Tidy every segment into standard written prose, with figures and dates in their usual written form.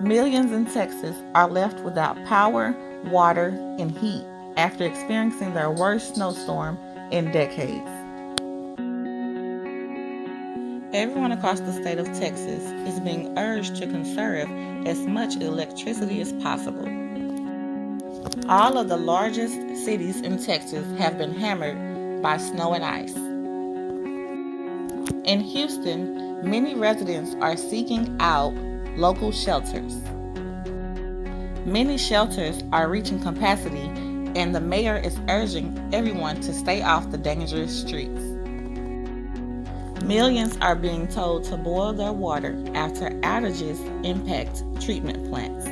Millions in Texas are left without power, water, and heat after experiencing their worst snowstorm in decades. Everyone across the state of Texas is being urged to conserve as much electricity as possible. All of the largest cities in Texas have been hammered by snow and ice. In Houston, many residents are seeking out local shelters. Many shelters are reaching capacity, and the mayor is urging everyone to stay off the dangerous streets. Millions are being told to boil their water after outages impact treatment plants.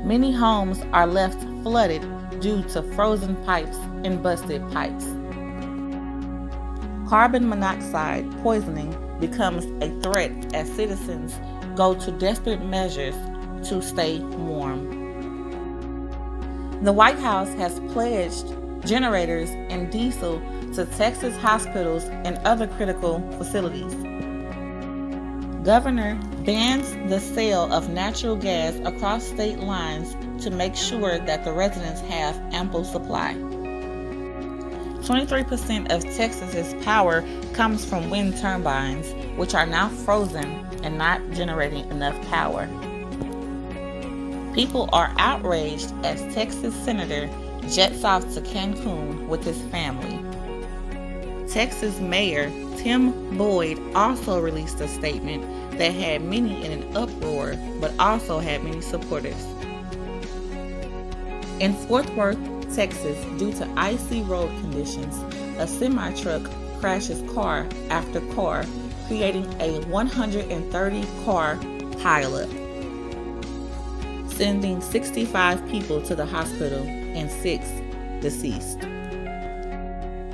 Many homes are left flooded due to frozen pipes and busted pipes. Carbon monoxide poisoning becomes a threat as citizens go to desperate measures to stay warm. The White House has pledged generators and diesel to Texas hospitals and other critical facilities. Governor bans the sale of natural gas across state lines to make sure that the residents have ample supply. 23% of Texas's power comes from wind turbines, which are now frozen and not generating enough power. People are outraged as Texas Senator jets off to Cancun with his family. Texas Mayor Tim Boyd also released a statement that had many in an uproar, but also had many supporters. In Fort Worth, Texas, due to icy road conditions, a semi-truck crashes car after car, creating a 130-car pileup, sending 65 people to the hospital and 6 deceased.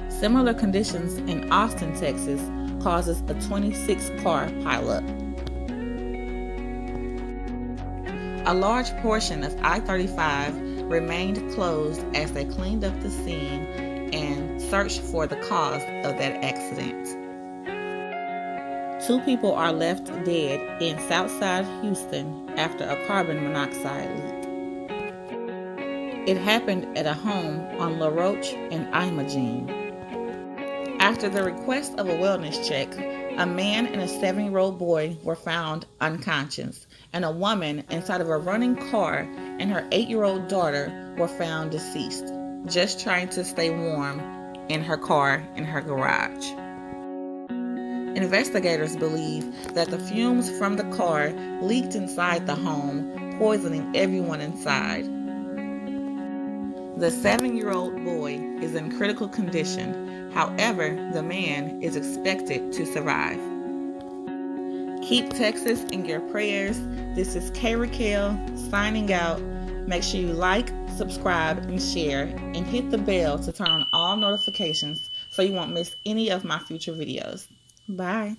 Similar conditions in Austin, Texas, causes a 26-car pileup. A large portion of I-35 remained closed as they cleaned up the scene and searched for the cause of that accident. 2 people are left dead in Southside Houston after a carbon monoxide leak. It happened at a home on La Roche and Imogene. After the request of a wellness check, a man and a 7-year-old boy were found unconscious, and a woman inside of a running car and her 8-year-old daughter were found deceased, just trying to stay warm in her car in her garage. Investigators believe that the fumes from the car leaked inside the home, poisoning everyone inside. The 7-year-old boy is in critical condition. However, the man is expected to survive. Keep Texas in your prayers. This is Kayrekail signing out. Make sure you like, subscribe, and share, and hit the bell to turn on all notifications so you won't miss any of my future videos. Bye.